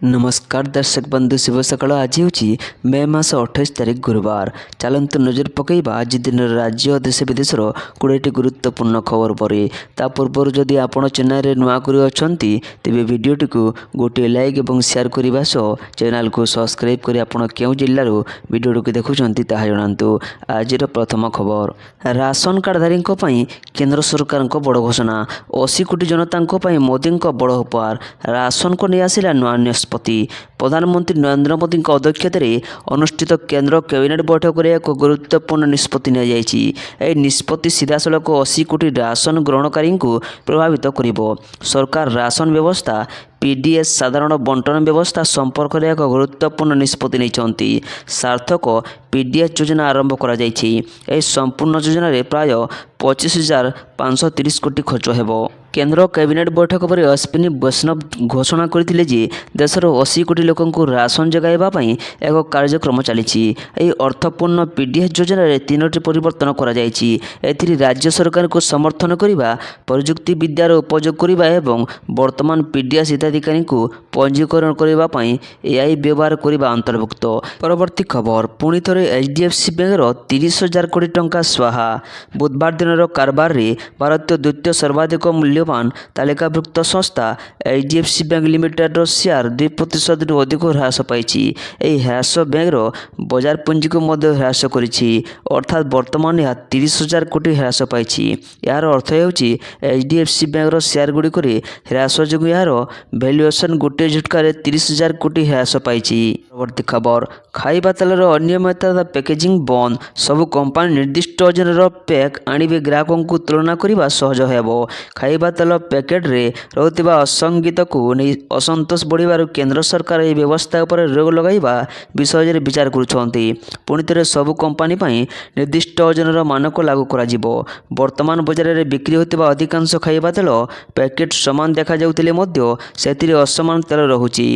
नमस्कार दर्शक बंधु शुभ सकाळ। आज हूँ मे मास 28 तारिख गुरुवार। चलतु नजर पकईबा आज दिन राज्य और देश विदेशर 20टी गुरुत्वपूर्ण खबर पर। ता पूर्व जदि आपण चैनल नुआकरी अच्छा तेज भिडटी को गोटे लाइक और शेयर करने सह चैनल को सब्सक्राइब कर आप क्यों जिलूर भिडियो को देखुं जनातु। आज प्रथम खबर, राशन कार्डधारी केंद्र सरकार बड़ घोषणा। 80 कोटी जनता मोदी बड़ उपहार। राशन को नहीं आसला नुआ निष्पत्ति। प्रधानमंत्री नरेंद्र मोदी अध्यक्षतार अनुष्ठित केंद्र कैबिनेट बैठक में एक गुरुत्वपूर्ण निष्पत्ति निष्पत्ति सीधा सड़क 80 कोटी राशन ग्रहणकारी को प्रभावित कर। सरकार राशन व्यवस्था पीडीएस साधारण बंटन व्यवस्था संपर्क में एक गुरुत्वपूर्ण निष्पत्ति नहीं। सार्थक पीडीएस योजना आरंभ करा संपूर्ण योजन प्राय 25,530 कोटी खर्च हो। केंद्र कैबिनेट बैठक पर अश्विनी वैष्णव घोषणा करथिले जे देशर 80 कोटी लोकं को राशन जगाइबा पई एक कार्यक्रम चली। अर्थपूर्ण पीडीएस योजन में 3टी परिवर्तन करा एथिरे राज्य सरकार को समर्थन करने, प्रजुक्ति विद्यार उपयोग करने और वर्तमान पीडीएस हिताधिकारी को पंजीकरण करने एआई व्यवहार करने अंतर्भुक्त। परवर्ती खबर, पुणी थे एचडीएफसी बैंकर 30,000 कोटी टंका स्वाहा। बुधवार दिन कारबार रे भारतीय द्वितीय सर्वाधिक मूल्यवान तालिकाभुक्त संस्था एचडीएफसी बैंक लिमिटेड शेयर 2% अधिक ह्रास पाई। ह्रास बैंकर बजार पुंजी को ह्रास करिछि, अर्थात वर्तमान यह 30,000 कोटी ह्रास पाई। यार अर्थ होउछि एचडीएफसी बैंकर शेयर गुड़िक ह्रास जो यार भैल्युएसन गोटे झटकार 30,000 कोटी ह्रास पाई। परवर्ती खबर, खाइबा तेलर अनियमितता पैकेजिंग बंद। सबु कंपानी निर्दिष्ट ओजनर पैक आणवे ग्राहकों को तुलना करने सहज हो। खाइबा तेल पैकेट रे रहउथिबा असंगत को नहीं असंतोष बढ़िबारु केंद्र सरकार यह व्यवस्था पर रोक लगाइबा विषय में विचार करुछंती। पुणी थे सबु कंपानी निर्दिष्ट ओजनर मानक लागू करा जिवो। वर्तमान बजार में बिक्री होतिबा अधिकांश खाइबा तेल पैकेट समान देखा जाउथिले मध्य सेथिरे असमान तेल रहुछि।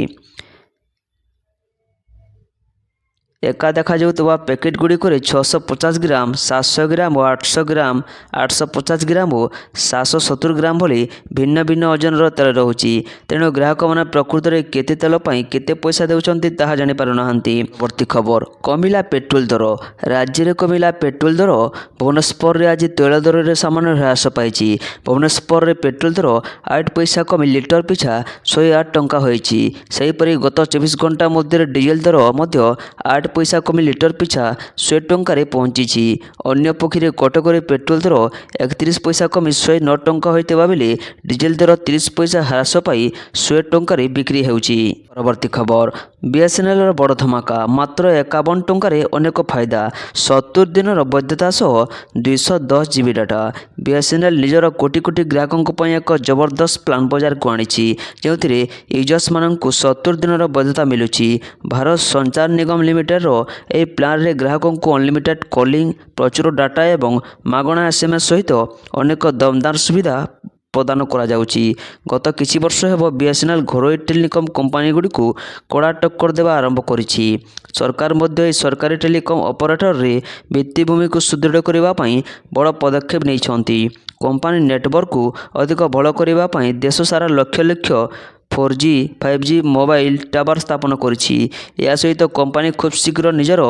एका देखा जाउथबा पैकेट गुड़िक 650 ग्राम, 700 ग्राम और 800 ग्राम, 850 ग्राम और 770 ग्राम भली भिन्न भिन्न ओजनर तेल रहुछि। तेणु ग्राहक मैंने प्रकृत में केते तेल पाई केते पैसा देउछंती ताहा जानि पारु नाहंती। वर्ती खबर, कमिला पेट्रोल दर। राज्य में कमिला पेट्रोल दर। भुवनेश्वर में आज तैल दर में सामान्य ह्रास पाई। भुवनेश्वर में पेट्रोल दर 8 पैसा कमी लिटर पिछा 108 टंका होइछि। सेहीपरि गत 24 घंटा मध्य डीजेल दर 8 पैसा कमी लिटर पिछा 100 टंकार पहुंची। अन्य पक्षी कटक पेट्रोल दर 31 पैसा कमी 109 टंका होता बेले डीजेल दर 30 पैसा ह्रास पाई 100 टंकार बिक्री होउछि। परवर्ती खबर, बीएसएनएल बड़ धमाका। मात्र 51 टंकार अनेक फायदा। 70 दिन वैधता सह 210 जीबी डाटा। बीएसएनएल निजर कोटी कोटी ग्राहकों एक जबरदस्त प्लान बाजार को आनी, जो यूजर्स मानक 70 दिन वैधता मिलूँ। भारत संचार निगम लिमिटेड ए प्लान रे ग्राहकों को अनलिमिटेड कॉलिंग, प्रचुर डाटा एवं मागणा एसएमएस सहित अनेक दमदार सुविधा प्रदान करा जाउछि। गत किछि वर्ष हेब बीएसएनएल घरोई टेलिकम कंपनी गुडी को कड़ा टक्कर देवा आरंभ करिछि। सरकार मध्य सरकारी टेलिकम ऑपरेटर रे भित्तिभूमि को सुदृढ़ करबा पई बड़ पदक्षेप नेइछंती। कंपनी नेटवर्क को अधिक भल करबा पई देश सारा लक्ष लक्ष 4G 5G मोबाइल टावर स्थापन करिछि। या सहित कंपनी खूब शीघ्र निजर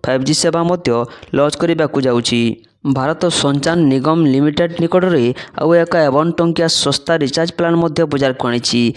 5G सेवा मध्य लॉन्च करने को जाउछि। भारत संचार निगम लिमिटेड निकट में आउ एक 51 टंकिया सस्ता रिचार्ज प्लान बजार को आनी।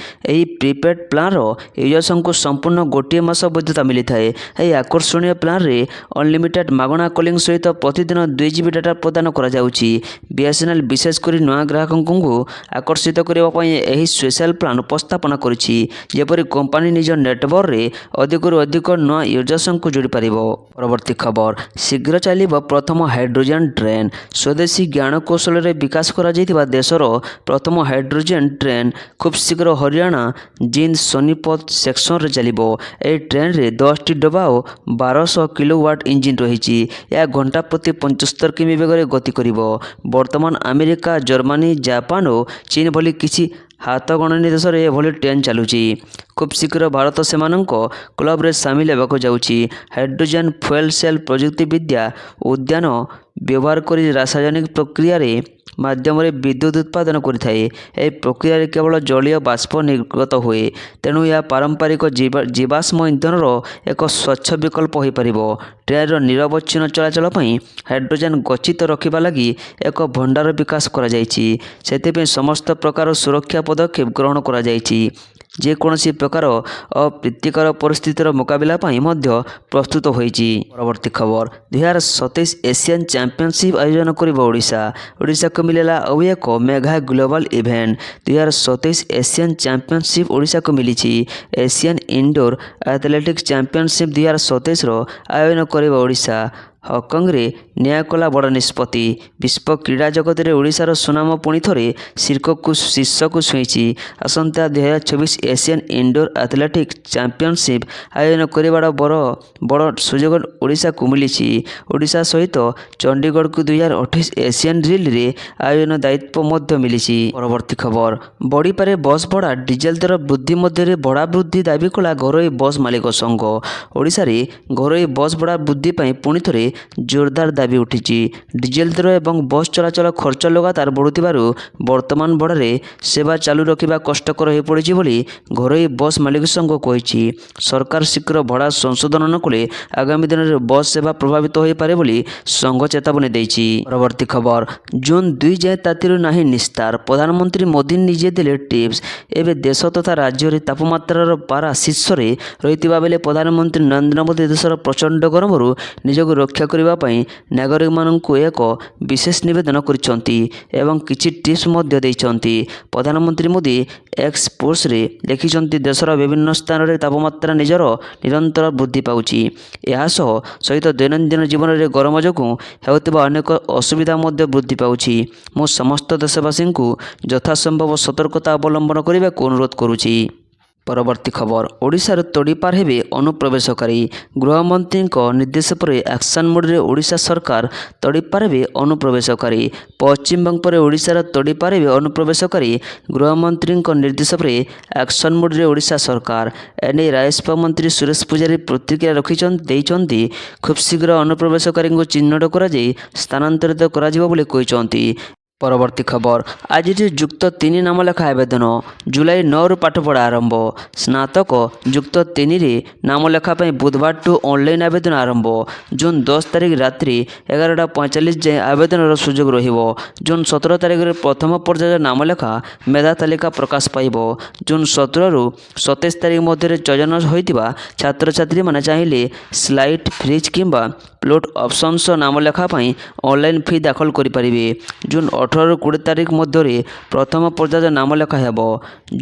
प्रीपेड प्लान यूजर्स को संपूर्ण गोटे मास वैधता मिली है। आकर्षणीय प्लान रे अनलिमिटेड मागणा कॉलिंग सहित प्रतिदिन 2 जीबी डाटा प्रदान करा जाउछि। बीएसएनएल विशेषकर नुआ ग्राहकों को आकर्षित करने स्पेशल प्लान उपस्थापन करिछि, जेपरि कंपनी निज नेटवर्क रे अधिकरु अधिक नुआ यूजर्स को जोड़ी पारिबो। परवर्ती खबर, शीघ्र चलिबो प्रथम हाइड्रोजन ट्रेन। स्वदेशी ज्ञान कौशल रे विकास करा जायतिबा देशर प्रथम हाइड्रोजन ट्रेन खूब शीघ्र हरियाणा जिंद सोनीपत सेक्शन रे चलिबो। ए ट्रेन रे 10टी डब्बा और 1200 किलोवाट इंजिन रहिछि। यह घंटा प्रति 75 किमी बेग रे गति करिबो। वर्तमान अमेरिका, जर्मनी, जापान और चीन भली किछि हाथ गणनी देश में एभली ट्रेन चलुची। खूब शीघ्र भारत से क्लब रे सामिल होगा जाउची। हाइड्रोजन फ्यूएल सेल प्रजुक्ति विद्या उद्यान ବ୍ୟବହାର କରି ରାସାୟନିକ ପ୍ରକ୍ରିୟାରେ ମାଧ୍ୟମରେ ବିଦ୍ୟୁତ୍ ଉତ୍ପାଦନ କରିଥାଏ। ଏହି ପ୍ରକ୍ରିୟାରେ କେବଳ ଜଳୀୟ ବାଷ୍ପ ନିର୍ଗତ ହୁଏ, ତେଣୁ ଏହା ପାରମ୍ପରିକ ଜୀବାଶ୍ମ ଇନ୍ଧନର ଏକ ସ୍ୱଚ୍ଛ ବିକଳ୍ପ ହୋଇପାରିବ। ଟ୍ରେନ୍ର ନିରବଚ୍ଛିନ୍ନ ଚଳାଚଳ ପାଇଁ ହାଇଡ୍ରୋଜେନ୍ ଗଚ୍ଛିତ ରଖିବା ଲାଗି ଏକ ଭଣ୍ଡାର ବିକାଶ କରାଯାଇଛି। ସେଥିପାଇଁ ସମସ୍ତ ପ୍ରକାର ସୁରକ୍ଷା ପଦକ୍ଷେପ ଗ୍ରହଣ କରାଯାଇଛି। ଯେକୌଣସି ପ୍ରକାର ଅପ୍ରୀତିକର ପରିସ୍ଥିତିର ମୁକାବିଲା ପାଇଁ ମଧ୍ୟ ପ୍ରସ୍ତୁତ ହୋଇଛି। ପରବର୍ତ୍ତୀ ଖବର, 2027 ଏସିଆନ୍ ଚାମ୍ପିଅନସିପ୍ ଆୟୋଜନ କରିବ ଓଡ଼ିଶା। ଓଡ଼ିଶାକୁ ମିଳିଲା ଆଉ ଏକ mega global event. 2027 Asian championship ଓଡ଼ିଶାକୁ ମିଳିଛି। ଏସିଆନ୍ ଇନଡୋର୍ ଆଥଲେଟିକ୍ସ ଚାମ୍ପିଅନସିପ୍ 2027ର ଆୟୋଜନ କରିବ ଓଡ଼ିଶା। ହଂକଂରେ ନ୍ୟାୟ କଲା ବଡ଼ ନିଷ୍ପତ୍ତି। ବିଶ୍ୱ କ୍ରୀଡ଼ା ଜଗତରେ ଓଡ଼ିଶାର ସୁନାମ ପୁଣି ଥରେ ଶୀର୍ଷକୁ ଛୁଇଁଛି। ଆସନ୍ତା 2026 ଏସିଆନ୍ ଇନଡୋର୍ ଆଥଲେଟିକ୍ସ ଚାମ୍ପିଅନସିପ୍ ଆୟୋଜନ କରିବାର ବଡ଼ ସୁଯୋଗ ଓଡ଼ିଶାକୁ ମିଳିଛି। ଓଡ଼ିଶା ସହିତ ଚଣ୍ଡିଗଡ଼କୁ 2028 ଏସିଆନ୍ ରିଲେରେ ଆୟୋଜନ ଦାୟିତ୍ୱ ମଧ୍ୟ ମିଳିଛି। ପରବର୍ତ୍ତୀ ଖବର, ବଢ଼ିପାରେ ବସ୍ ଭଡ଼ା, ଡିଜେଲ ଦର ବୃଦ୍ଧି ମଧ୍ୟରେ ଭଡ଼ା ବୃଦ୍ଧି ଦାବି କଲା ଘରୋଇ ବସ୍ ମାଲିକ ସଂଘ। ଓଡ଼ିଶାରେ ଘରୋଇ ବସ୍ ଭଡ଼ା ବୃଦ୍ଧି ପାଇଁ ପୁଣି ଥରେ ଜୋରଦାର ଦାବି ଉଠିଛି। ଡିଜେଲ ଦର ଏବଂ ବସ୍ ଚଳାଚଳ ଖର୍ଚ୍ଚ ଲଗାତାର ବଢ଼ୁଥିବାରୁ ବର୍ତ୍ତମାନ ଭଡ଼ାରେ ସେବା ଚାଲୁ ରଖିବା କଷ୍ଟକର ହୋଇପଡ଼ିଛି ବୋଲି ଘରୋଇ ବସ୍ ମାଲିକ ସଂଘ କହିଛି। ସରକାର ଶୀଘ୍ର ଭଡ଼ା ସଂଶୋଧନ ନ କଲେ ଆଗାମୀ ଦିନରେ ବସ୍ ସେବା ପ୍ରଭାବିତ ହୋଇପାରେ ବୋଲି ସଂଘ ଚେତାବନୀ ଦେଇଛି। ପରବର୍ତ୍ତୀ ଖବର, ଜୁନ୍ 2 ଯାଏଁ ତାତିରୁ ନାହିଁ ନିସ୍ତାର, ପ୍ରଧାନମନ୍ତ୍ରୀ ମୋଦି ନିଜେ ଦେଲେ ଟିପ୍ସ। ଏବେ ଦେଶ ତଥା ରାଜ୍ୟରେ ତାପମାତ୍ରାର ପାରା ଶୀର୍ଷରେ ରହିଥିବା ବେଳେ ପ୍ରଧାନମନ୍ତ୍ରୀ ନରେନ୍ଦ୍ର ମୋଦି ଦେଶର ପ୍ରଚଣ୍ଡ ଗରମରୁ ନିଜକୁ ରକ୍ଷା କରିବା ପାଇଁ ନାଗରିକମାନଙ୍କୁ ଏକ ବିଶେଷ ନିବେଦନ କରିଛନ୍ତି ଏବଂ କିଛି ଟିପ୍ସ ମଧ୍ୟ ଦେଇଛନ୍ତି। ପ୍ରଧାନମନ୍ତ୍ରୀ ମୋଦି ଏକ୍ସ ପୋଷ୍ଟରେ ଲେଖିଛନ୍ତି, ଦେଶର ବିଭିନ୍ନ ସ୍ଥାନରେ ତାପମାତ୍ରା ନିରନ୍ତର ବୃଦ୍ଧି ପାଉଛି। ଏହା ସହିତ ଦୈନନ୍ଦିନ ଜୀବନରେ ଗରମ ଯୋଗୁଁ ହେଉଥିବା ଅନେକ ଅସୁବିଧା ମଧ୍ୟ ବୃଦ୍ଧି ପାଉଛି। ମୁଁ ସମସ୍ତ ଦେଶବାସୀଙ୍କୁ ଯଥାସମ୍ଭବ ସତର୍କତା ଅବଲମ୍ବନ କରିବାକୁ ଅନୁରୋଧ କରୁଛି। ପରବର୍ତ୍ତୀ ଖବର, ଓଡ଼ିଶାରୁ ତଡ଼ିପାର ହେବେ ଅନୁପ୍ରବେଶକାରୀ। ଗୃହମନ୍ତ୍ରୀଙ୍କ ନିର୍ଦ୍ଦେଶ ପରେ ଆକ୍ସନ୍ ମୋଡ଼ରେ ଓଡ଼ିଶା ସରକାର। ତଡ଼ିପାର ହେବେ ଅନୁପ୍ରବେଶକାରୀ। ପଶ୍ଚିମବଙ୍ଗ ପରେ ଓଡ଼ିଶାର ତଡ଼ିପାର ହେବେ ଅନୁପ୍ରବେଶକାରୀ। ଗୃହମନ୍ତ୍ରୀଙ୍କ ନିର୍ଦ୍ଦେଶ ପରେ ଆକ୍ସନ୍ ମୋଡ଼ରେ ଓଡ଼ିଶା ସରକାର। ଏନେଇ ରାଜସ୍ୱ ମନ୍ତ୍ରୀ ସୁରେଶ ପୂଜାରୀ ପ୍ରତିକ୍ରିୟା ଦେଇଛନ୍ତି। ଖୁବ୍ ଶୀଘ୍ର ଅନୁପ୍ରବେଶକାରୀଙ୍କୁ ଚିହ୍ନଟ କରାଯାଇ ସ୍ଥାନାନ୍ତରିତ କରାଯିବ ବୋଲି କହିଛନ୍ତି। ପରବର୍ତ୍ତୀ ଖବର, ଆଜିଠୁ ଯୁକ୍ତ 3 ନାମଲେଖା ଆବେଦନ। ଜୁଲାଇ 9ରୁ ପାଠପଢ଼ା ଆରମ୍ଭ। ସ୍ନାତକ ଯୁକ୍ତ 3ରେ ନାମଲେଖା ପାଇଁ ବୁଧବାରଠୁ ଅନଲାଇନ୍ ଆବେଦନ ଆରମ୍ଭ। ଜୁନ୍ 10 ତାରିଖ ରାତ୍ରି 11:45 ଯାଏଁ ଆବେଦନର ସୁଯୋଗ ରହିବ। ଜୁନ୍ 17 ତାରିଖରେ ପ୍ରଥମ ପର୍ଯ୍ୟାୟ ନାମଲେଖା ମେଧା ତାଲିକା ପ୍ରକାଶ ପାଇବ। ଜୁନ୍ 17ରୁ 27 ତାରିଖ ମଧ୍ୟରେ ଚୟନ ହୋଇଥିବା ଛାତ୍ରଛାତ୍ରୀମାନେ ଚାହିଁଲେ ସ୍ଲାଇଟ୍ ଫ୍ରିଜ୍ କିମ୍ବା ପ୍ଲୋଟ୍ ଅପସନ୍ ସହ ନାମଲେଖା ପାଇଁ ଅନଲାଇନ୍ ଫି ଦାଖଲ କରିପାରିବେ। ଜୁନ୍ 18ରୁ 20 ତାରିଖ ମଧ୍ୟରେ ପ୍ରଥମ ପର୍ଯ୍ୟାୟ ନାମଲେଖା ହେବ।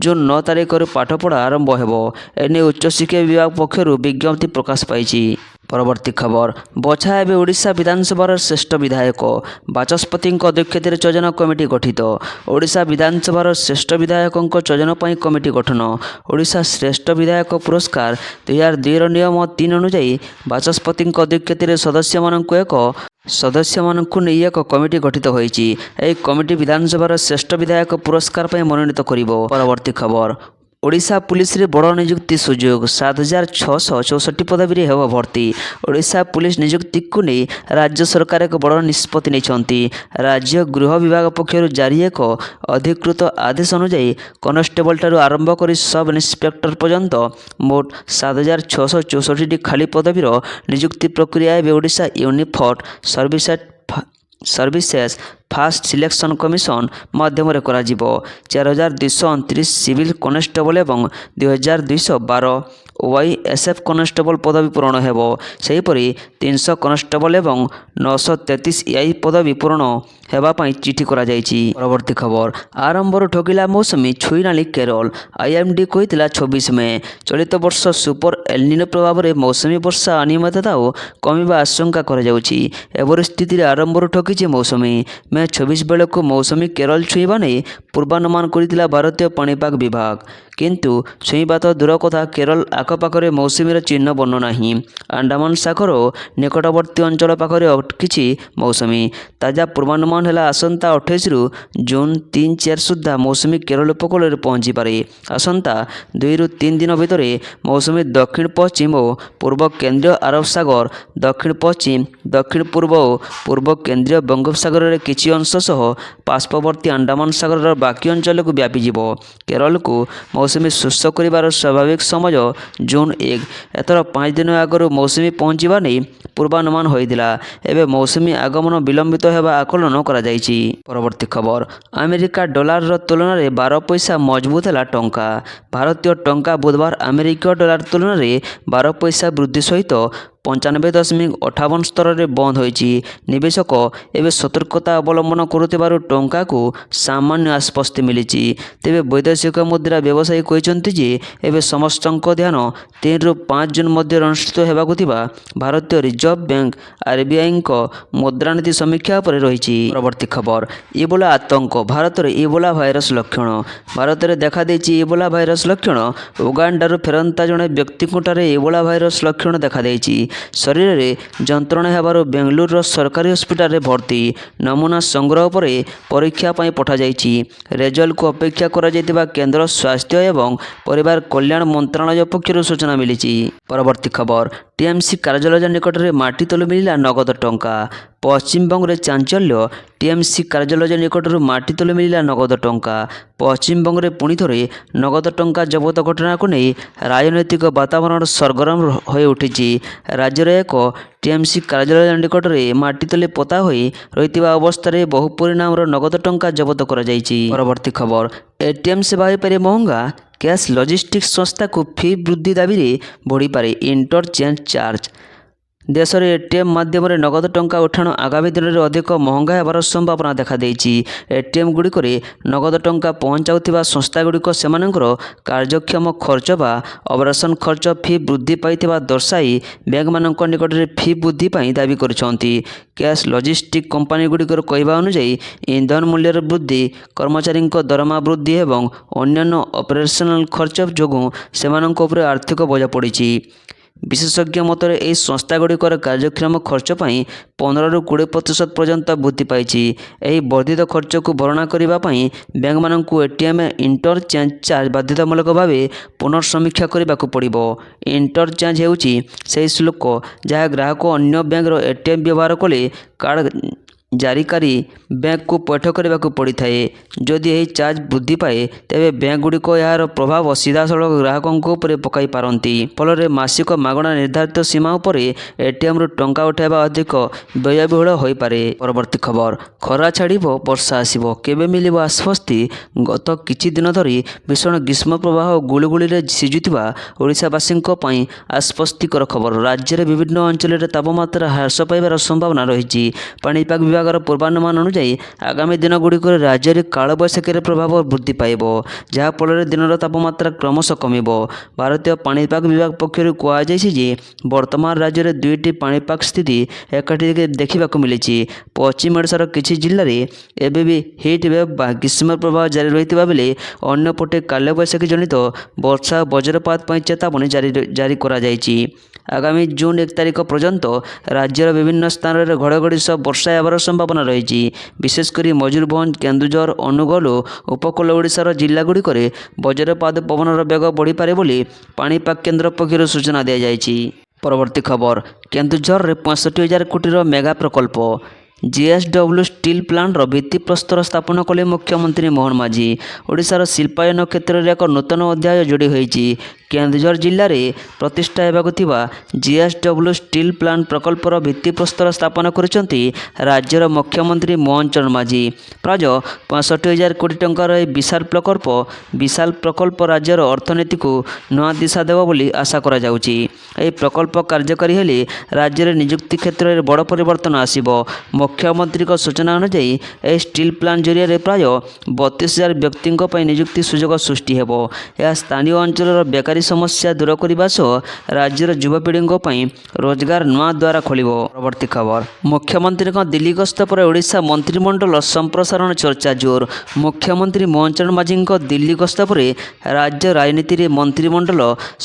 ଜୁନ୍ 9 ତାରିଖରୁ ପାଠପଢ଼ା ଆରମ୍ଭ ହେବ। ଏନେଇ ଉଚ୍ଚଶିକ୍ଷା ବିଭାଗ ପକ୍ଷରୁ ବିଜ୍ଞପ୍ତି ପ୍ରକାଶ ପାଇଛି। ପରବର୍ତ୍ତୀ ଖବର, ବଛା ହେବେ ଓଡ଼ିଶା ବିଧାନସଭାର ଶ୍ରେଷ୍ଠ ବିଧାୟକ। ବାଚସ୍ପତିଙ୍କ ଅଧ୍ୟକ୍ଷତାରେ ଚୟନ କମିଟି ଗଠିତ। ଓଡ଼ିଶା ବିଧାନସଭାର ଶ୍ରେଷ୍ଠ ବିଧାୟକଙ୍କ ଚୟନ ପାଇଁ କମିଟି ଗଠନ। ଓଡ଼ିଶା ଶ୍ରେଷ୍ଠ ବିଧାୟକ ପୁରସ୍କାର 2002ର ନିୟମ 3 ଅନୁଯାୟୀ ବାଚସ୍ପତିଙ୍କ ଅଧ୍ୟକ୍ଷତାରେ ସଦସ୍ୟମାନଙ୍କୁ ନେଇ ଏକ କମିଟି ଗଠିତ ହୋଇଛି। ଏହି କମିଟି ବିଧାନସଭାର ଶ୍ରେଷ୍ଠ ବିଧାୟକ ପୁରସ୍କାର ପାଇଁ ମନୋନୀତ କରିବ। ପରବର୍ତ୍ତୀ ଖବର, ଓଡ଼ିଶା ପୁଲିସରେ ବଡ଼ ନିଯୁକ୍ତି ସୁଯୋଗ। 7,664 ପଦବୀରେ ହେବ ଭର୍ତ୍ତି। ଓଡ଼ିଶା ପୁଲିସ ନିଯୁକ୍ତିକୁ ନେଇ ରାଜ୍ୟ ସରକାର ଏକ ବଡ଼ ନିଷ୍ପତ୍ତି ନେଇଛନ୍ତି। ରାଜ୍ୟ ଗୃହ ବିଭାଗ ପକ୍ଷରୁ ଜାରି ଏକ ଅଧିକୃତ ଆଦେଶ ଅନୁଯାୟୀ କନେଷ୍ଟବଳଠାରୁ ଆରମ୍ଭ କରି ସବ୍ ଇନ୍ସପେକ୍ଟର ପର୍ଯ୍ୟନ୍ତ ମୋଟ 7,664ଟି ଖାଲି ପଦବୀର ନିଯୁକ୍ତି ପ୍ରକ୍ରିୟା ଏବେ Odisha uniform services fast selection commission ମାଧ୍ୟମରେ କରାଯିବ। 4,229 ସିଭିଲ୍ କନେଷ୍ଟବଳ ଏବଂ 2,212 OISF କନେଷ୍ଟବଳ ପଦବୀ ପୂରଣ ହେବ। ସେହିପରି 300 କନେଷ୍ଟବଳ ଏବଂ 933 AI ପଦବୀ ପୂରଣ ହେବା ପାଇଁ ଚିଠି କରାଯାଇଛି। ପରବର୍ତ୍ତୀ ଖବର, ଆରମ୍ଭରୁ ଠକିଲା ମୌସୁମୀ, ଛୁଇଁଲାଣି କେରଳ। IMD କହିଥିଲା 24 ମେ। ଚଳିତ ବର୍ଷ ସୁପର ଏଲ୍‌ନିନୋ ପ୍ରଭାବରେ ମୌସୁମୀ ବର୍ଷା ଅନିୟମିତତା ଓ କମିବା ଆଶଙ୍କା କରାଯାଉଛି। ଏଭଳି ସ୍ଥିତିରେ ଆରମ୍ଭରୁ ଠକିଛି ମୌସୁମୀ। ମେ ମେ 26 ବେଳକୁ ମୌସୁମୀ କେରଳ ଛୁଇଁବା ନେଇ ପୂର୍ବାନୁମାନ କରିଥିଲା ଭାରତୀୟ ପାଣିପାଗ ବିଭାଗ। କିନ୍ତୁ ଛୁଇଁବା ତ ଦୂର କଥା, କେରଳ ଆଖପାଖରେ ମୌସୁମୀର ଚିହ୍ନ ବର୍ଣ୍ଣ ନାହିଁ। ଆଣ୍ଡାମାନ ସାଗର ଓ ନିକଟବର୍ତ୍ତୀ ଅଞ୍ଚଳ ପାଖରେ ଅଟକିଛି ମୌସୁମୀ। ତାଜା ପୂର୍ବାନୁମାନ ହେଲା ଆସନ୍ତା 28ରୁ ଜୁନ୍ 3-4 ସୁଦ୍ଧା ମୌସୁମୀ କେରଳ ଉପକୂଳରେ ପହଞ୍ଚିପାରେ। ଆସନ୍ତା 2ରୁ 3 ଦିନ ଭିତରେ ମୌସୁମୀ ଦକ୍ଷିଣ ପଶ୍ଚିମ ଓ ପୂର୍ବ କେନ୍ଦ୍ରୀୟ ଆରବ ସାଗର, ଦକ୍ଷିଣ ପଶ୍ଚିମ, ଦକ୍ଷିଣ ପୂର୍ବ ଓ ପୂର୍ବ କେନ୍ଦ୍ରୀୟ ବଙ୍ଗୋପସାଗରରେ କିଛି ଅଂଶ ସହ ପାର୍ଶ୍ୱବର୍ତ୍ତୀ ଆଣ୍ଡାମାନ ସାଗରର ବାକି ଅଞ୍ଚଳକୁ ବ୍ୟାପିଯିବ। କେରଳକୁ ମୌସୁମୀ ସ୍ପର୍ଶ କରିବାର ସ୍ୱାଭାବିକ ସମୟ ଜୁନ୍ 1। ଏଥର 5 ଦିନ ଆଗରୁ ମୌସୁମୀ ପହଞ୍ଚିବା ନେଇ ପୂର୍ବାନୁମାନ ହୋଇଥିଲା। ଏବେ ମୌସୁମୀ ଆଗମନ ବିଳମ୍ବିତ ହେବା ଆକଳନ କରାଯାଇଛି। ପରବର୍ତ୍ତୀ ଖବର, ଆମେରିକା ଡଲାରର ତୁଳନାରେ 12 ପଇସା ମଜବୁତ ହେଲା ଟଙ୍କା। ଭାରତୀୟ ଟଙ୍କା ବୁଧବାର ଆମେରିକୀୟ ଡଲାର ତୁଳନାରେ 12 ପଇସା ବୃଦ୍ଧି ସହିତ 95.58 ସ୍ତରରେ ବନ୍ଦ ହୋଇଛି। ନିବେଶକ ଏବେ ସତର୍କତା ଅବଲମ୍ବନ କରୁଥିବାରୁ ଟଙ୍କାକୁ ସାମାନ୍ୟ ଆଶ୍ୱସ୍ତି ମିଳିଛି। ତେବେ ବୈଦେଶିକ ମୁଦ୍ରା ବ୍ୟବସାୟୀ କହିଛନ୍ତି ଯେ ଏବେ ସମସ୍ତଙ୍କ ଧ୍ୟାନ 3ରୁ 5 ଜୁନ୍ ମଧ୍ୟରେ ଅନୁଷ୍ଠିତ ହେବାକୁ ଥିବା ଭାରତୀୟ ରିଜର୍ଭ ବ୍ୟାଙ୍କ RBIଙ୍କ ମୁଦ୍ରାନୀତି ସମୀକ୍ଷା ଉପରେ ରହିଛି। ପରବର୍ତ୍ତୀ ଖବର, ଇବୋଲା ଆତଙ୍କ। ଭାରତରେ ଇବୋଲା ଭାଇରସ ଲକ୍ଷଣ। ଭାରତରେ ଦେଖାଦେଇଛି ଇବୋଲା ଭାଇରସ ଲକ୍ଷଣ। ଉଗାଣ୍ଡାରୁ ଫେରନ୍ତା ଜଣେ ବ୍ୟକ୍ତିଙ୍କଠାରେ ଇବୋଲା ଭାଇରସ ଲକ୍ଷଣ ଦେଖାଦେଇଛି। ଶରୀରରେ ଯନ୍ତ୍ରଣା ହେବାରୁ ବେଙ୍ଗାଲୁରୁର ସରକାରୀ ହସ୍ପିଟାଲରେ ଭର୍ତ୍ତି। ନମୁନା ସଂଗ୍ରହ ପରେ ପରୀକ୍ଷା ପାଇଁ ପଠାଯାଇଛି। ରେଜଲ୍ଟକୁ ଅପେକ୍ଷା କରାଯାଇଥିବା କେନ୍ଦ୍ର ସ୍ୱାସ୍ଥ୍ୟ ଏବଂ ପରିବାର କଲ୍ୟାଣ ମନ୍ତ୍ରଣାଳୟ ପକ୍ଷରୁ ସୂଚନା ମିଳିଛି। ପରବର୍ତ୍ତୀ ଖବର, TMC କାର୍ଯ୍ୟାଳୟ ନିକଟରେ ମାଟି ତଳୁ ମିଳିଲା ନଗଦ ଟଙ୍କା। ପଶ୍ଚିମବଙ୍ଗରେ ଚାଞ୍ଚଲ୍ୟ। TMC କାର୍ଯ୍ୟାଳୟ ନିକଟରୁ ମାଟି ତଳୁ ମିଳିଲା ନଗଦ ଟଙ୍କା। ପଶ୍ଚିମବଙ୍ଗରେ ପୁଣି ଥରେ ନଗଦ ଟଙ୍କା ଜବତ ଘଟଣାକୁ ନେଇ ରାଜନୈତିକ ବାତାବରଣ ସରଗରମ ହୋଇଉଠିଛି। ରାଜ୍ୟର ଏକ TMC କାର୍ଯ୍ୟାଳୟ ନିକଟରେ ମାଟି ତଳେ ପୋତା ହୋଇ ରହିଥିବା ଅବସ୍ଥାରେ ବହୁ ପରିମାଣର ନଗଦ ଟଙ୍କା ଜବତ କରାଯାଇଛି। ପରବର୍ତ୍ତୀ ଖବର, ATM ସେବା ହୋଇପାରେ ମହଙ୍ଗା। କ୍ୟାଶ ଲଜିଷ୍ଟିକ୍ସ ସଂସ୍ଥାକୁ ଫି ବୃଦ୍ଧି ଦାବିରେ ବଢ଼ିପାରେ ଇଣ୍ଟରଚେଞ୍ଜ ଚାର୍ଜ। ଦେଶରେ ATM ମାଧ୍ୟମରେ ନଗଦ ଟଙ୍କା ଉଠାଣ ଆଗାମୀ ଦିନରେ ଅଧିକ ମହଙ୍ଗା ହେବାର ସମ୍ଭାବନା ଦେଖାଦେଇଛି। ATM ଗୁଡ଼ିକରେ ନଗଦ ଟଙ୍କା ପହଞ୍ଚାଉଥିବା ସଂସ୍ଥାଗୁଡ଼ିକ ସେମାନଙ୍କର କାର୍ଯ୍ୟକ୍ଷମ ଖର୍ଚ୍ଚ ବା ଅପରେସନ ଖର୍ଚ୍ଚ ଫି ବୃଦ୍ଧି ପାଇଥିବା ଦର୍ଶାଇ ବ୍ୟାଙ୍କମାନଙ୍କ ନିକଟରେ ଫି ବୃଦ୍ଧି ପାଇଁ ଦାବି କରିଛନ୍ତି। କ୍ୟାଶ ଲଜିଷ୍ଟିକ୍ କମ୍ପାନୀଗୁଡ଼ିକର କହିବା ଅନୁଯାୟୀ ଇନ୍ଧନ ମୂଲ୍ୟର ବୃଦ୍ଧି, କର୍ମଚାରୀଙ୍କ ଦରମା ବୃଦ୍ଧି ଏବଂ ଅନ୍ୟାନ୍ୟ ଅପରେସନାଲ ଖର୍ଚ୍ଚ ଯୋଗୁଁ ସେମାନଙ୍କ ଉପରେ ଆର୍ଥିକ ବୋଝ ପଡ଼ିଛି। ବିଶେଷଜ୍ଞ ମତରେ ଏହି ସଂସ୍ଥାଗୁଡ଼ିକର କାର୍ଯ୍ୟକ୍ଷମ ଖର୍ଚ୍ଚ ପାଇଁ 15ରୁ 20% ପର୍ଯ୍ୟନ୍ତ ବୃଦ୍ଧି ପାଇଛି। ଏହି ବର୍ଦ୍ଧିତ ଖର୍ଚ୍ଚକୁ ଭରଣା କରିବା ପାଇଁ ବ୍ୟାଙ୍କମାନଙ୍କୁ ATM ଇଣ୍ଟରଚେଞ୍ଜ ଚାର୍ଜ ବାଧ୍ୟତାମୂଳକ ଭାବେ ପୁନର୍ସମୀକ୍ଷା କରିବାକୁ ପଡ଼ିବ। ଇଣ୍ଟରଚେଞ୍ଜ ହେଉଛି ସେହି ଶୁଳ୍କ ଯାହା ଗ୍ରାହକ ଅନ୍ୟ ବ୍ୟାଙ୍କର ATM ବ୍ୟବହାର କଲେ କାର୍ଡ଼ ଜାରିକାରୀ ବ୍ୟାଙ୍କକୁ ପୈଠ କରିବାକୁ ପଡ଼ିଥାଏ। ଯଦି ଏହି ଚାର୍ଜ ବୃଦ୍ଧି ପାଏ ତେବେ ବ୍ୟାଙ୍କଗୁଡ଼ିକ ଏହାର ପ୍ରଭାବ ସିଧାସଳଖ ଗ୍ରାହକଙ୍କ ଉପରେ ପକାଇ ପାରନ୍ତି। ଫଳରେ ମାସିକ ମାଗଣା ନିର୍ଦ୍ଧାରିତ ସୀମା ଉପରେ ATMରୁ ଟଙ୍କା ଉଠାଇବା ଅଧିକ ବ୍ୟୟବହୁଳ ହୋଇପାରେ। ପରବର୍ତ୍ତୀ ଖବର, ଖରା ଛାଡ଼ିବ, ବର୍ଷା ଆସିବ, କେବେ ମିଳିବ ଆଶ୍ୱସ୍ତି? ଗତ କିଛି ଦିନ ଧରି ଭୀଷଣ ଗ୍ରୀଷ୍ମ ପ୍ରବାହ ଓ ଗୁଳୁଗୁଳିରେ ସିଝୁଥିବା ଓଡ଼ିଶାବାସୀଙ୍କ ପାଇଁ ଆଶ୍ୱସ୍ତିକର ଖବର। ରାଜ୍ୟର ବିଭିନ୍ନ ଅଞ୍ଚଳରେ ତାପମାତ୍ରା ହ୍ରାସ ପାଇବାର ସମ୍ଭାବନା ରହିଛି। ପାଣିପାଗ ବିଭାଗର ପୂର୍ବାନୁମାନ ଅନୁଯାୟୀ ଆଗାମୀ ଦିନଗୁଡ଼ିକରେ ରାଜ୍ୟରେ କାଳବୈଶାଖୀର ପ୍ରଭାବ ବୃଦ୍ଧି ପାଇବ, ଯାହାଫଳରେ ଦିନର ତାପମାତ୍ରା କ୍ରମଶଃ କମିବ। ଭାରତୀୟ ପାଣିପାଗ ବିଭାଗ ପକ୍ଷରୁ କୁହାଯାଇଛି ଯେ ବର୍ତ୍ତମାନ ରାଜ୍ୟରେ ଦୁଇଟି ପାଣିପାଗ ସ୍ଥିତି ଏକାଠି ଦେଖିବାକୁ ମିଳିଛି। ପଶ୍ଚିମ ଓଡ଼ିଶାର କିଛି ଜିଲ୍ଲାରେ ଏବେ ବି ହିଟ୍ ୱେଭ୍ ବା ଗ୍ରୀଷ୍ମ ପ୍ରବାହ ଜାରି ରହିଥିବା ବେଳେ ଅନ୍ୟପଟେ କାଳବୈଶାଖୀ ଜନିତ ବର୍ଷା ଓ ବଜ୍ରପାତ ପାଇଁ ଚେତାବନୀ ଜାରି କରାଯାଇଛି। ଆଗାମୀ ଜୁନ୍ 1 ତାରିଖ ପର୍ଯ୍ୟନ୍ତ ରାଜ୍ୟର ବିଭିନ୍ନ ସ୍ଥାନରେ ଘଡ଼ଘଡ଼ି ସହ ବର୍ଷା ହେବାର ସମ୍ଭାବନା ରହିଛି। ବିଶେଷ କରି ମୟୂରଭଞ୍ଜ, କେନ୍ଦୁଝର, ଅନୁଗୁଳ ଓ ଉପକୂଳ ଓଡ଼ିଶାର ଜିଲ୍ଲାଗୁଡ଼ିକରେ ବଜ୍ରପାତ ପବନର ବେଗ ବଢ଼ିପାରେ ବୋଲି ପାଣିପାଗ କେନ୍ଦ୍ର ପକ୍ଷରୁ ସୂଚନା ଦିଆଯାଇଛି। ପରବର୍ତ୍ତୀ ଖବର, କେନ୍ଦୁଝରରେ 65,000 କୋଟିର ମେଗା ପ୍ରକଳ୍ପ। JSW ଷ୍ଟିଲ୍ ପ୍ଲାଣ୍ଟର ଭିତ୍ତିପ୍ରସ୍ତର ସ୍ଥାପନ କଲେ ମୁଖ୍ୟମନ୍ତ୍ରୀ ମୋହନ ମାଝୀ। ଓଡ଼ିଶାର ଶିଳ୍ପାୟନ କ୍ଷେତ୍ରରେ ଏକ ନୂତନ ଅଧ୍ୟାୟ ଯୋଡ଼ି ହୋଇଛି। କେନ୍ଦୁଝର ଜିଲ୍ଲାରେ ପ୍ରତିଷ୍ଠା ହେବାକୁ ଥିବା JSW ଷ୍ଟିଲ୍ ପ୍ଲାଣ୍ଟ ପ୍ରକଳ୍ପର ଭିତ୍ତିପ୍ରସ୍ତର ସ୍ଥାପନ କରିଛନ୍ତି ରାଜ୍ୟର ମୁଖ୍ୟମନ୍ତ୍ରୀ ମୋହନ ଚରଣ ମାଝୀ। ପ୍ରାୟ 65,000 କୋଟି ଟଙ୍କାର ଏହି ବିଶାଳ ପ୍ରକଳ୍ପ ରାଜ୍ୟର ଅର୍ଥନୀତିକୁ ନୂଆ ଦିଶା ଦେବ ବୋଲି ଆଶା କରାଯାଉଛି। ଏହି ପ୍ରକଳ୍ପ କାର୍ଯ୍ୟକାରୀ ହେଲେ ରାଜ୍ୟରେ ନିଯୁକ୍ତି କ୍ଷେତ୍ରରେ ବଡ଼ ପରିବର୍ତ୍ତନ ଆସିବ। ମୁଖ୍ୟମନ୍ତ୍ରୀଙ୍କ ସୂଚନା ଅନୁଯାୟୀ ଏହି ଷ୍ଟିଲ୍ ପ୍ଲାଣ୍ଟ ଜରିଆରେ ପ୍ରାୟ 32,000 ବ୍ୟକ୍ତିଙ୍କ ପାଇଁ ନିଯୁକ୍ତି ସୁଯୋଗ ସୃଷ୍ଟି ହେବ। ଏହା ସ୍ଥାନୀୟ ଅଞ୍ଚଳର ବେକାରୀ ବେକାରୀ ସମସ୍ୟା ଦୂର କରିବା ସହ ରାଜ୍ୟର ଯୁବପିଢ଼ିଙ୍କ ପାଇଁ ରୋଜଗାର ନୂଆ ଦ୍ୱାର ଖୋଲିବ। ପରବର୍ତ୍ତୀ ଖବର, ମୁଖ୍ୟମନ୍ତ୍ରୀଙ୍କ ଦିଲ୍ଲୀ ଗସ୍ତ ପରେ ଓଡ଼ିଶା ମନ୍ତ୍ରିମଣ୍ଡଳ ସମ୍ପ୍ରସାରଣ ଚର୍ଚ୍ଚା ଜୋର। ମୁଖ୍ୟମନ୍ତ୍ରୀ ମୋହନ ଚରଣ ମାଝୀଙ୍କ ଦିଲ୍ଲୀ ଗସ୍ତ ପରେ ରାଜ୍ୟ ରାଜନୀତିରେ ମନ୍ତ୍ରିମଣ୍ଡଳ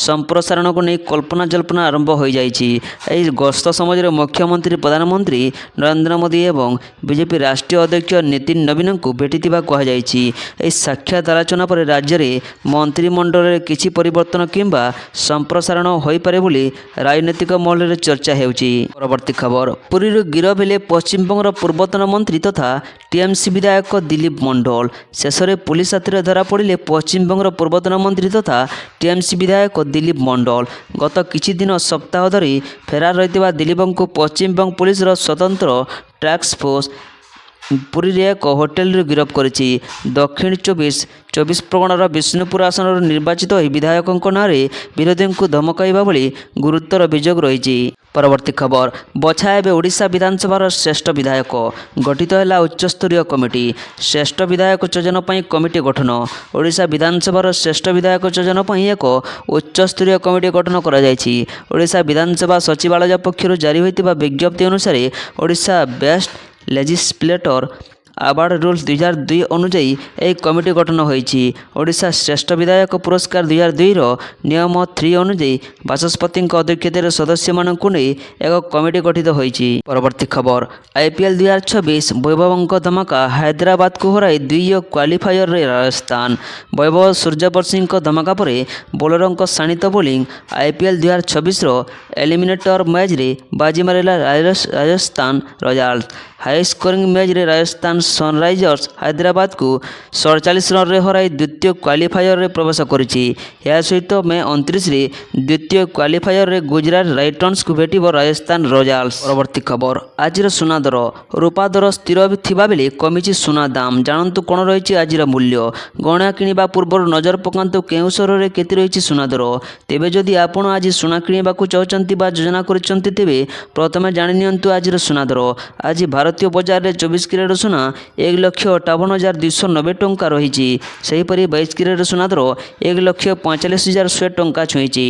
ସମ୍ପ୍ରସାରଣକୁ ନେଇ କଳ୍ପନା ଜଳ୍ପନା ଆରମ୍ଭ ହୋଇଯାଇଛି। ଏହି ଗସ୍ତ ସମୟରେ ମୁଖ୍ୟମନ୍ତ୍ରୀ ପ୍ରଧାନମନ୍ତ୍ରୀ ନରେନ୍ଦ୍ର ମୋଦି ଏବଂ ବିଜେପି ରାଷ୍ଟ୍ରୀୟ ଅଧ୍ୟକ୍ଷ ନୀତିନ ନବୀନଙ୍କୁ ଭେଟିଥିବା କୁହାଯାଇଛି। ଏହି ସାକ୍ଷାତ ଆଲୋଚନା ପରେ ରାଜ୍ୟରେ ମନ୍ତ୍ରିମଣ୍ଡଳରେ କିଛି ପରିବର୍ତ୍ତନ କିମ୍ବା ସମ୍ପ୍ରସାରଣ ହୋଇପାରେ ବୋଲି ରାଜନୈତିକ ମହଲରେ ଚର୍ଚ୍ଚା ହେଉଛି। ପରବର୍ତ୍ତୀ ଖବର, ପୁରୀରୁ ଗିରଫ ହେଲେ ପଶ୍ଚିମବଙ୍ଗର ପୂର୍ବତନ ମନ୍ତ୍ରୀ ତଥା ଟିଏମସି ବିଧାୟକ ଦିଲ୍ଲୀପ ମଣ୍ଡଳ। ଶେଷରେ ପୁଲିସ ହାତରେ ଧରାପଡ଼ିଲେ ପଶ୍ଚିମବଙ୍ଗର ପୂର୍ବତନ ମନ୍ତ୍ରୀ ତଥା ଟିଏମସି ବିଧାୟକ ଦିଲ୍ଲୀପ ମଣ୍ଡଳ। ଗତ କିଛି ଦିନ ସପ୍ତାହ ଧରି ଫେରାର ରହିଥିବା ଦିଲ୍ଲୀପଙ୍କୁ ପଶ୍ଚିମବଙ୍ଗ ପୁଲିସର ସ୍ୱତନ୍ତ୍ର ଟାସ୍କ ଫୋର୍ସ ପୁରୀରେ ଏକ ହୋଟେଲରୁ ଗିରଫ କରିଛି। ଦକ୍ଷିଣ ଚବିଶ ପ୍ରଗଣାର ବିଷ୍ଣୁପୁର ଆସନରୁ ନିର୍ବାଚିତ ଏହି ବିଧାୟକଙ୍କ ନାଁରେ ବିରୋଧୀଙ୍କୁ ଧମକାଇବା ଭଳି ଗୁରୁତର ଅଭିଯୋଗ ରହିଛି। ପରବର୍ତ୍ତୀ ଖବର, ବଛା ହେବେ ଓଡ଼ିଶା ବିଧାନସଭାର ଶ୍ରେଷ୍ଠ ବିଧାୟକ। ଗଠିତ ହେଲା ଉଚ୍ଚସ୍ତରୀୟ କମିଟି। ଶ୍ରେଷ୍ଠ ବିଧାୟକ ଚୟନ ପାଇଁ କମିଟି ଗଠନ। ଓଡ଼ିଶା ବିଧାନସଭାର ଶ୍ରେଷ୍ଠ ବିଧାୟକ ଚୟନ ପାଇଁ ଏକ ଉଚ୍ଚସ୍ତରୀୟ କମିଟି ଗଠନ କରାଯାଇଛି। ଓଡ଼ିଶା ବିଧାନସଭା ସଚିବାଳୟ ପକ୍ଷରୁ ଜାରି ହୋଇଥିବା ବିଜ୍ଞପ୍ତି ଅନୁସାରେ ଓଡ଼ିଶା ବେଷ୍ଟ ଲେଜିସ୍ଲେଟର ଆୱାର୍ଡ ରୁଲ୍ସ 2002 ଅନୁଯାୟୀ ଏହି କମିଟି ଗଠନ ହୋଇଛି। ଓଡ଼ିଶା ଶ୍ରେଷ୍ଠ ବିଧାୟକ ପୁରସ୍କାର 2002ର ନିୟମ 3 ଅନୁଯାୟୀ ବାଚସ୍ପତିଙ୍କ ଅଧ୍ୟକ୍ଷତାରେ ସଦସ୍ୟମାନଙ୍କୁ ନେଇ ଏକ କମିଟି ଗଠିତ ହୋଇଛି। ପରବର୍ତ୍ତୀ ଖବର, IPL 2024 ବୈଭବଙ୍କ ଧମାକା। ହାଇଦ୍ରାବାଦକୁ ହରାଇ 2 କ୍ୱାଲିଫାୟରରେ ରାଜସ୍ଥାନ। ବୈଭବ ସୂର୍ଯ୍ୟବଂଶୀଙ୍କ ଧମାକା ପରେ ବୋଲରଙ୍କ ଶାଣିତ ବୋଲିଂ IPL 2024ର ଏଲିମିନେଟର ମ୍ୟାଚ୍ରେ ବାଜି ମାରିଲା ରାଜସ୍ଥାନ ରୟାଲ୍ସ। ହାଇ ସ୍କୋରିଂ ମ୍ୟାଚ୍ରେ ରାଜସ୍ଥାନ ସନରାଇଜର୍ସ ହାଇଦ୍ରାବାଦକୁ 47 ରନରେ ହରାଇ ଦ୍ୱିତୀୟ କ୍ୱାଲିଫାୟରରେ ପ୍ରବେଶ କରିଛି। ଏହା ସହିତ ମେ 29ରେ ଦ୍ୱିତୀୟ କ୍ୱାଲିଫାୟରରେ ଗୁଜରାଟ ଟାଇଟନ୍ସକୁ ଭେଟିବ ରାଜସ୍ଥାନ ରୟାଲ୍ସ। ପରବର୍ତ୍ତୀ ଖବର, ଆଜିର ସୁନା ଦର। ରୂପା ଦର ସ୍ଥିର ଥିବାବେଳେ କମିଛି ସୁନା ଦାମ। ଜାଣନ୍ତୁ କ'ଣ ରହିଛି ଆଜିର ମୂଲ୍ୟ। ଗହଣା କିଣିବା ପୂର୍ବରୁ ନଜର ପକାନ୍ତୁ କେଉଁ ସହରରେ କେତେ ରହିଛି ସୁନା ଦର। ତେବେ ଯଦି ଆପଣ ଆଜି ସୁନା କିଣିବାକୁ ଚାହୁଁଛନ୍ତି ବା ଯୋଜନା କରିଛନ୍ତି ତେବେ ପ୍ରଥମେ ଜାଣିନିଅନ୍ତୁ ଆଜିର ସୁନା ଦର। ଆଜି ଭାରତୀୟ ବଜାରରେ 24 କ୍ୟାରେଟ ସୁନା 1,45,290 ଟଙ୍କା ରହିଛି। ସେହିପରି 22 କ୍ୟାରେଟ ସୁନା ଦର 1,45,100 ଟଙ୍କା ଛୁଇଁଛି।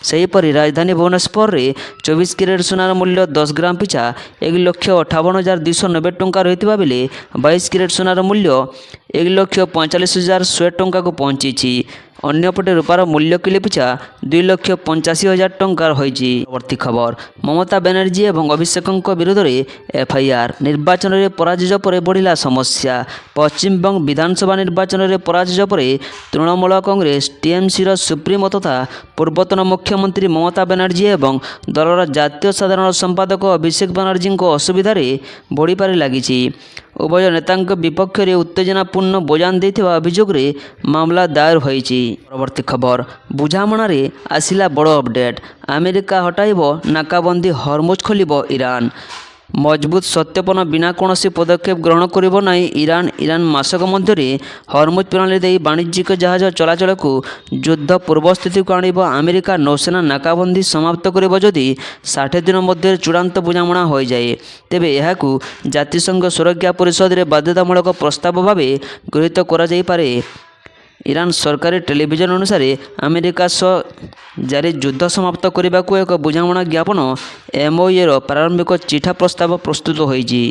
ସେହିପରି ରାଜଧାନୀ ଭୁବନେଶ୍ୱରରେ 24 କ୍ୟାରେଟ ସୁନାର ମୂଲ୍ୟ 10 ଗ୍ରାମ ପିଛା 1,58,290 ଟଙ୍କା ରହିଥିବା ବେଳେ 22 କ୍ୟାରେଟ ସୁନାର ମୂଲ୍ୟ 1,45,100 ଟଙ୍କାକୁ ପହଞ୍ଚିଛି। ଅନ୍ୟପଟେ ରୂପାର ମୂଲ୍ୟ କିଲୋ ପିଛା 2,85,000 ଟଙ୍କା ହୋଇଛି। ପରବର୍ତ୍ତୀ ଖବର, ମମତା ବାନାର୍ଜୀ ଏବଂ ଅଭିଷେକଙ୍କ ବିରୋଧରେ FIR। ନିର୍ବାଚନରେ ପରାଜୟ ପରେ ବଢ଼ିଲା ସମସ୍ୟା। ପଶ୍ଚିମବଙ୍ଗ ବିଧାନସଭା ନିର୍ବାଚନରେ ପରାଜୟ ପରେ ତୃଣମୂଳ କଂଗ୍ରେସ TMCର ସୁପ୍ରିମୋ ତଥା ପୂର୍ବତନ ମୁଖ୍ୟମନ୍ତ୍ରୀ ମମତା ବାନାର୍ଜୀ ଏବଂ ଦଳର ଜାତୀୟ ସାଧାରଣ ସମ୍ପାଦକ ଅଭିଷେକ ବାନାର୍ଜୀଙ୍କ ଅସୁବିଧାରେ ବଢ଼ିବାରେ ଲାଗିଛି। ଉଭୟ ନେତାଙ୍କ ବିପକ୍ଷରେ ଉତ୍ତେଜନାପୂର୍ଣ୍ଣ ବୟାନ ଦେଇଥିବା ଅଭିଯୋଗରେ ମାମଲା ଦାୟର ହୋଇଛି। ପରବର୍ତ୍ତୀ ଖବର, ବୁଝାମଣାରେ ଆସିଲା ବଡ଼ ଅପଡେଟ୍। ଆମେରିକା ହଟାଇବ ନାକାବନ୍ଦୀ, ହରମୁଜ ଖୋଲିବ ଇରାନ। ମଜବୁତ ସତ୍ୟାପନ ବିନା କୌଣସି ପଦକ୍ଷେପ ଗ୍ରହଣ କରିବ ନାହିଁ ଇରାନ ମାସକ ମଧ୍ୟରେ ହରମୁଜ ପ୍ରଣାଳୀ ଦେଇ ବାଣିଜ୍ୟିକ ଜାହାଜ ଚଳାଚଳକୁ ଯୁଦ୍ଧ ପୂର୍ବ ସ୍ଥିତିକୁ ଆଣିବ ଆମେରିକା। ନୌସେନା ନାକାବନ୍ଦୀ ସମାପ୍ତ କରିବ ଯଦି 60 ଦିନ ମଧ୍ୟରେ ଚୂଡ଼ାନ୍ତ ବୁଝାମଣା ହୋଇଯାଏ, ତେବେ ଏହାକୁ ଜାତିସଂଘ ସୁରକ୍ଷା ପରିଷଦରେ ବାଧ୍ୟତାମୂଳକ ପ୍ରସ୍ତାବ ଭାବେ ଗୃହୀତ କରାଯାଇପାରେ। ଇରାନ ସରକାରୀ ଟେଲିଭିଜନ ଅନୁସାରେ ଆମେରିକା ସହ ଜାରି ଯୁଦ୍ଧ ସମାପ୍ତ କରିବାକୁ ଏକ ବୁଝାମଣା ଜ୍ଞାପନ MOUର ପ୍ରାରମ୍ଭିକ ଚିଠା ପ୍ରସ୍ତାବ ପ୍ରସ୍ତୁତ ହୋଇଛି।